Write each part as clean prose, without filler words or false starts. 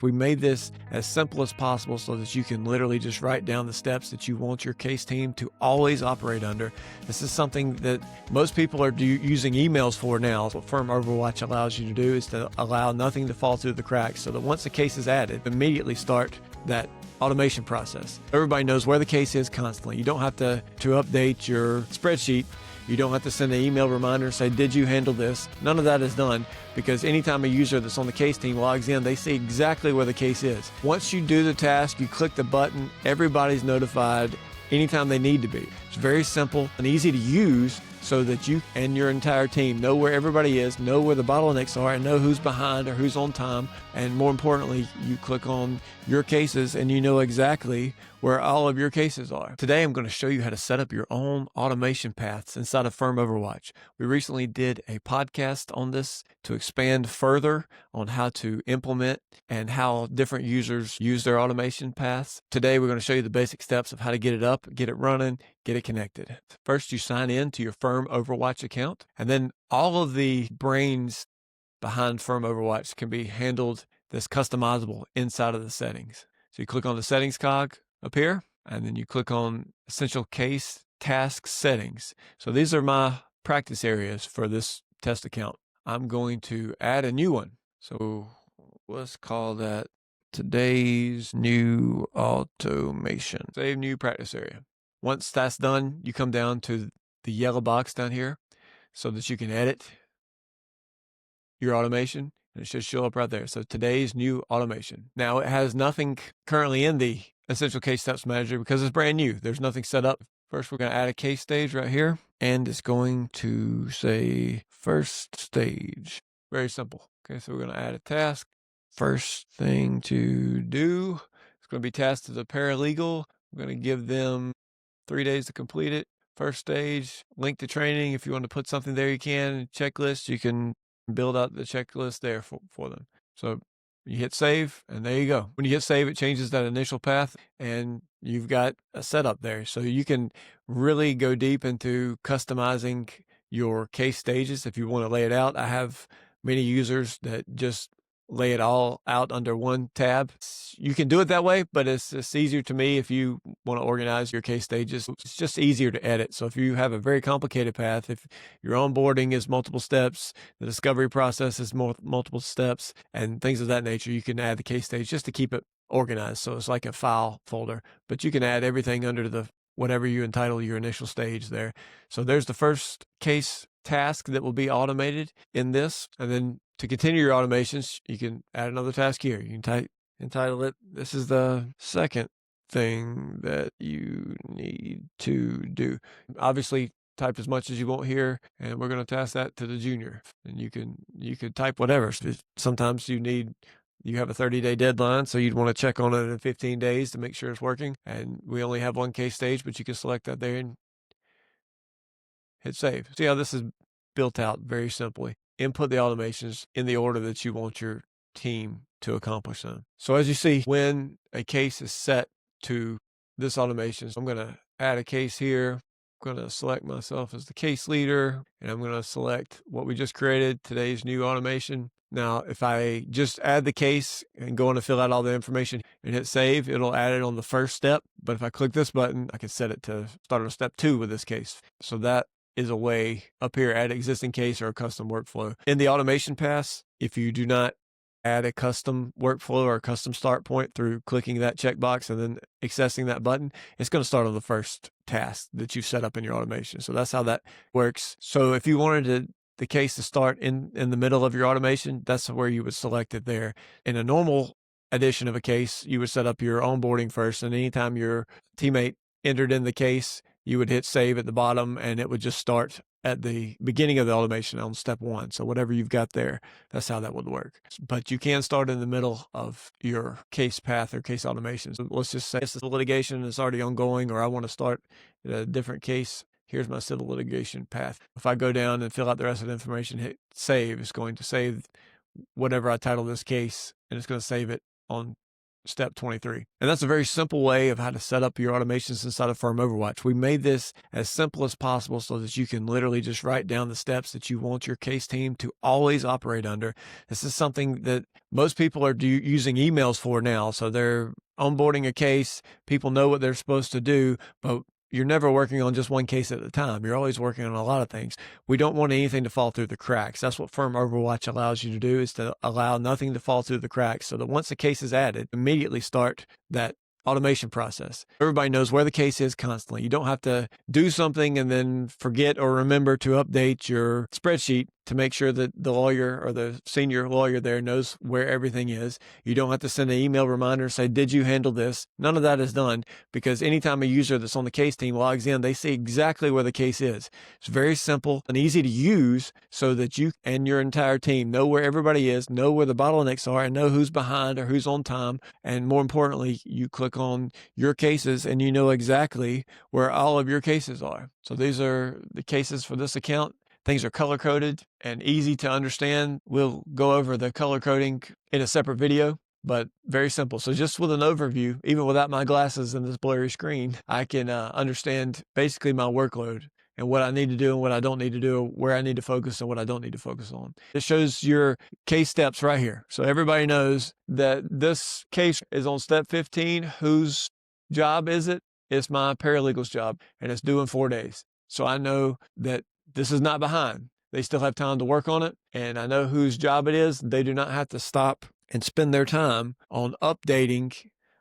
We made this as simple as possible so that you can literally just write down the steps that you want your case team to always operate under. This is something that most people are using emails for now. What Firm Overwatch allows you to do is to allow nothing to fall through the cracks, so that once a case is added, immediately start that automation process. Everybody knows where the case is constantly. You don't have to update your spreadsheet. You don't have to send an email reminder and say, did you handle this? None of that is done, because anytime a user that's on the case team logs in, they see exactly where the case is. Once you do the task, you click the button, everybody's notified anytime they need to be. It's very simple and easy to use, so that you and your entire team know where everybody is, know where the bottlenecks are, and know who's behind or who's on time. And more importantly, you click on your cases and you know exactly where all of your cases are. Today, I'm going to show you how to set up your own automation paths inside of Firm Overwatch. We recently did a podcast on this to expand further on how to implement and how different users use their automation paths. Today, we're going to show you the basic steps of how to get it up, get it running, get it connected. First, you sign in to your Firm Overwatch account, and then all of the brains behind Firm Overwatch can be handled that's customizable inside of the settings. So you click on the settings cog up here, and then you click on Essential Case Task Settings. So these are my practice areas for this test account. I'm going to add a new one. So let's call that today's new automation. Save new practice area. Once that's done, you come down to the yellow box down here so that you can edit your automation, and it should show up right there. So today's new automation. Now, it has nothing currently in the Essential Case Steps Manager because it's brand new. There's nothing set up. First, we're going to add a case stage right here, and it's going to say first stage. Very simple. Okay, so we're going to add a task. First thing to do, it's going to be tasked to the paralegal. We're going to give them 3 days to complete it. First stage, link to training. If you want to put something there, you can. Checklist, you can build out the checklist there for them. So you hit save, and there you go. When you hit save, it changes that initial path, and you've got a setup there. So you can really go deep into customizing your case stages if you want to lay it out. I have many users that just lay it all out under one tab. You can do it that way, but it's easier to me if you want to organize your case stages. It's just easier to edit. So if you have a very complicated path, if your onboarding is multiple steps, the discovery process is multiple steps, and things of that nature, you can add the case stage just to keep it organized. So it's like a file folder, but you can add everything under the whatever you entitle your initial stage there. So there's the first case task that will be automated in this. And then to continue your automations, you can add another task here. You can entitle it, this is the second thing that you need to do. Obviously, type as much as you want here, and we're going to task that to the junior. And you could type whatever. Sometimes you have a 30-day deadline, so you'd want to check on it in 15 days to make sure it's working. And we only have one case stage, but you can select that there and hit save. See how this is built out very simply. Input the automations in the order that you want your team to accomplish them. So as you see, when a case is set to this automation, so I'm going to add a case here. I'm going to select myself as the case leader, and I'm going to select what we just created, today's new automation. Now, if I just add the case and go on to fill out all the information and hit save, it'll add it on the first step. But if I click this button, I can set it to start on step 2 with this case. So that is a way up here, add existing case or a custom workflow. In the automation pass, if you do not add a custom workflow or a custom start point through clicking that checkbox and then accessing that button, it's going to start on the first task that you've set up in your automation. So that's how that works. So if you wanted the case to start in the middle of your automation, that's where you would select it there. In a normal edition of a case, you would set up your onboarding first, and anytime your teammate entered in the case, you would hit save at the bottom, and it would just start at the beginning of the automation on step 1. So whatever you've got there, that's how that would work. But you can start in the middle of your case path or case automation. So let's just say this is litigation that's already ongoing, or I want to start a different case. Here's my civil litigation path. If I go down and fill out the rest of the information, hit save, it's going to save whatever I title this case, and it's going to save it on step 23. And that's a very simple way of how to set up your automations inside of Firm Overwatch. We made this as simple as possible so that you can literally just write down the steps that you want your case team to always operate under. This is something that most people are using emails for now. So they're onboarding a case. People know what they're supposed to do, but you're never working on just one case at a time. You're always working on a lot of things. We don't want anything to fall through the cracks. That's what Firm Overwatch allows you to do, is to allow nothing to fall through the cracks, so that once a case is added, immediately start that automation process. Everybody knows where the case is constantly. You don't have to do something and then forget or remember to update your spreadsheet to make sure that the lawyer or the senior lawyer there knows where everything is. You don't have to send an email reminder and say, did you handle this? None of that is done, because anytime a user that's on the case team logs in, they see exactly where the case is. It's very simple and easy to use, so that you and your entire team know where everybody is, know where the bottlenecks are, and know who's behind or who's on time. And more importantly, you click on your cases and you know exactly where all of your cases are. So these are the cases for this account. Things are color-coded and easy to understand. We'll go over the color coding in a separate video, but very simple. So just with an overview, even without my glasses and this blurry screen, I can understand basically my workload and what I need to do and what I don't need to do, where I need to focus and what I don't need to focus on. It shows your case steps right here. So everybody knows that this case is on step 15. Whose job is it? It's my paralegal's job, and it's due in 4 days. So I know that this is not behind. They still have time to work on it, and I know whose job it is. They do not have to stop and spend their time on updating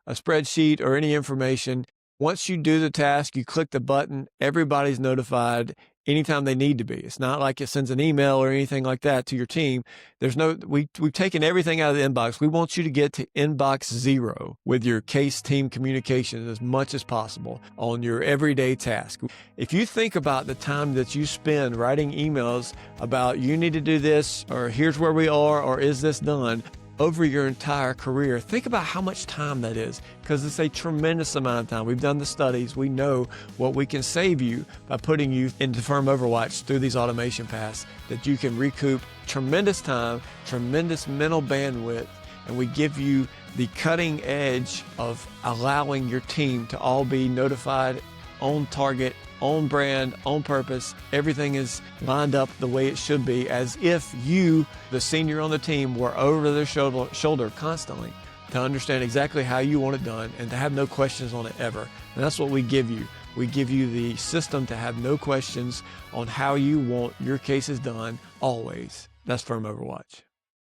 a spreadsheet or any information. Once you do the task, you click the button, everybody's notified anytime they need to be. It's not like it sends an email or anything like that to your team. We've taken everything out of the inbox. We want you to get to inbox 0 with your case team communication as much as possible on your everyday task. If you think about the time that you spend writing emails about you need to do this, or here's where we are, or is this done, over your entire career, think about how much time that is, because it's a tremendous amount of time. We've done the studies. We know what we can save you by putting you into Firm Overwatch through these automation paths, that you can recoup tremendous time, tremendous mental bandwidth, and we give you the cutting edge of allowing your team to all be notified, on target, on brand, on purpose. Everything is lined up the way it should be, as if you, the senior on the team, were over their shoulder constantly to understand exactly how you want it done and to have no questions on it ever. And that's what we give you. We give you the system to have no questions on how you want your cases done always. That's Firm Overwatch.